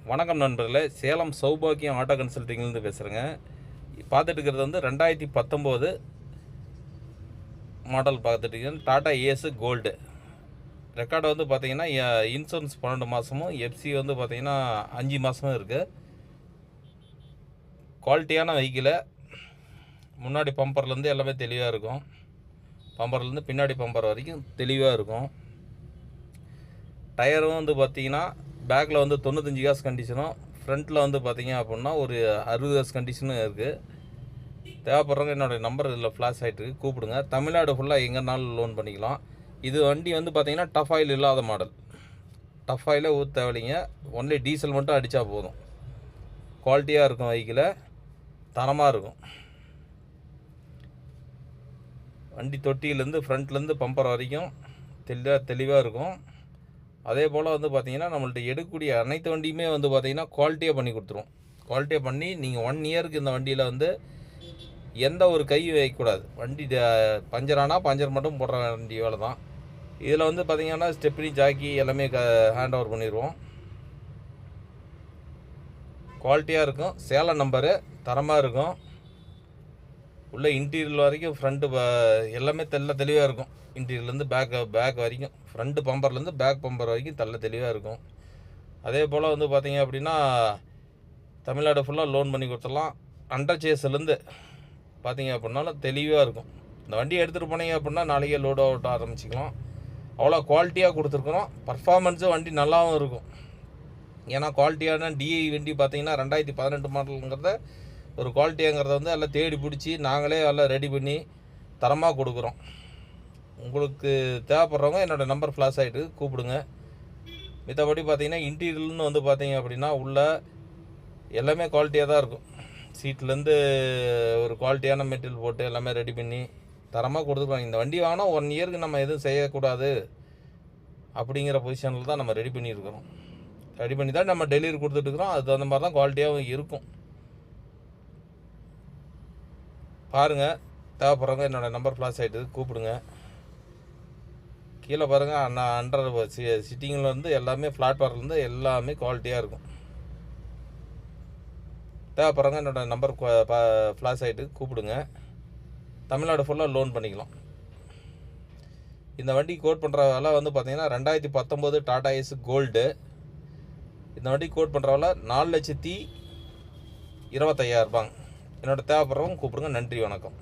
வணக்கம் நண்பர்களே, சேலம் சௌபாக்கியம் ஆட்டோ கன்சல்ட்டிங்லேருந்து பேசுகிறேங்க. பார்த்துட்டு இருக்கிறது வந்து 2019 மாடல் பார்த்துட்டு இருக்கேன். Tata Ace gold. ரெக்கார்டு வந்து பார்த்தீங்கன்னா இன்சூரன்ஸ் 12 மாதமும், எஃப்சி வந்து பார்த்தீங்கன்னா 5 மாதமும் இருக்குது. குவாலிட்டியான வெஹிக்கிளு. முன்னாடி பம்பர்லேருந்து எல்லாமே தெளிவாக இருக்கும். பம்பர்லேருந்து பின்னாடி பம்பர் வரைக்கும் தெளிவாக இருக்கும். டயரும் வந்து பார்த்தீங்கன்னா பேக்கில் வந்து 95 காசு கண்டிஷனும், ஃப்ரண்ட்டில் வந்து பார்த்தீங்க அப்படின்னா ஒரு 60 காசு கண்டிஷனும் இருக்குது. தேவைப்படுறவங்க என்னோடய நம்பர் இதில் ஃப்ளாஷ் ஆகிட்டு கூப்பிடுங்க. தமிழ்நாடு ஃபுல்லாக எங்கேனாலும் லோன் பண்ணிக்கலாம். இது வண்டி வந்து பார்த்தீங்கன்னா டஃப் ஆயில் இல்லாத மாடல். டஃப் ஆயிலே ஊற்ற தேவையில்லைங்க. ஒன்லி டீசல் மட்டும் அடித்தா போதும். குவாலிட்டியாக இருக்கும், வெஹிக்கிளை தரமாக இருக்கும். வண்டி தொட்டியிலேருந்து ஃப்ரண்ட்லேருந்து பம்பர் வரைக்கும் தெளிவாக இருக்கும். அதே போல் வந்து பார்த்திங்கன்னா நம்மள்ட்ட எடுக்கக்கூடிய அனைத்து வண்டியுமே வந்து பார்த்திங்கன்னா குவாலிட்டியாக பண்ணி கொடுத்துருவோம். குவாலிட்டியாக பண்ணி நீங்கள் 1 இயருக்கு இந்த வண்டியில் வந்து எந்த ஒரு கை வைக்கக்கூடாது. வண்டி பஞ்சர் ஆனால் பஞ்சர் மட்டும் போடுற வண்டி வேலை தான். இதில் வந்து பார்த்திங்கன்னா ஸ்டெப்னி ஜாக்கி எல்லாமே ஹேண்ட் ஓவர் பண்ணிடுவோம். குவாலிட்டியாக இருக்கும். சேலம் நம்பரு தரமாக இருக்கும். உள்ள இன்டீரியர் வரைக்கும் ஃப்ரண்ட்டு எல்லாமே தெளிவாக இருக்கும். இன்டீரியர்லேருந்து பேக் வரைக்கும், ஃப்ரண்ட்டு பம்பர்லேருந்து பேக் பம்பர் வரைக்கும் தெளிவாக இருக்கும். அதே போல் வந்து பார்த்திங்க அப்படின்னா தமிழ்நாடு ஃபுல்லாக லோன் பண்ணி கொடுத்துடலாம். அண்டர் சேஸ்லேருந்து பார்த்திங்க அப்படின்னாலும் தெளிவாக இருக்கும். இந்த வண்டியை எடுத்துகிட்டு போனீங்க அப்படின்னா நாளைக்கே லோட் அவுட் ஆரம்பிச்சிக்கலாம். அவ்வளோ குவாலிட்டியாக கொடுத்துருக்குறோம். பர்ஃபார்மன்ஸும் வண்டி நல்லாவும் இருக்கும். ஏன்னா குவாலிட்டியான டிஐ வண்டி பார்த்திங்கன்னா 2018 மாடலுங்கிறத ஒரு குவாலிட்டியாங்கிறத வந்து எல்லாம் தேடி பிடிச்சி நாங்களே எல்லாம் ரெடி பண்ணி தரமாக கொடுக்குறோம். உங்களுக்கு தேவைப்படுறவங்க என்னோடய நம்பர் ஃப்ளாஷ் ஆகிட்டு கூப்பிடுங்க. மித்தபடி பார்த்தீங்கன்னா இன்டீரியர்னு வந்து பார்த்தீங்க அப்படின்னா உள்ள எல்லாமே குவாலிட்டியாக தான் இருக்கும். சீட்லேருந்து ஒரு குவாலிட்டியான மெட்டீரியல் போட்டு எல்லாமே ரெடி பண்ணி தரமாக கொடுத்துருவாங்க. இந்த வண்டி வாங்கினா 1 இயருக்கு நம்ம எதுவும் செய்யக்கூடாது அப்படிங்கிற பொசிஷனில் தான் நம்ம ரெடி பண்ணியிருக்கிறோம். ரெடி பண்ணி தான் நம்ம டெலிவரி கொடுத்துட்ருக்குறோம். அது தகுந்த மாதிரி தான் குவாலிட்டியாகவும் இருக்கும். பாருங்கள், தேவைப்படுறவங்க என்னோடய நம்பர் ஃப்ளாஷ் ஆகிட்டு கூப்பிடுங்க. கீழே பாருங்கள், அண்டர் சிட்டிங்கிலேருந்து எல்லாமே பிளாட்ஃபார்ம்லேருந்து எல்லாமே குவாலிட்டியாக இருக்கும். தேவைப்படுறவங்க என்னோடய நம்பர் ஃப்ளாஷ் ஆகிட்டு கூப்பிடுங்க. தமிழ்நாடு ஃபுல்லாக லோன் பண்ணிக்கலாம். இந்த வண்டி கோட் பண்ணுற விலை வந்து பார்த்திங்கன்னா 2019 டாடா ஏஸ் கோல்டு. இந்த வண்டி கோட் பண்ணுற விலை 4,25,000 ரூபாங்க. என்னோட தேவைப்படுறவங்க கூப்பிடுங்க. நன்றி, வணக்கம்.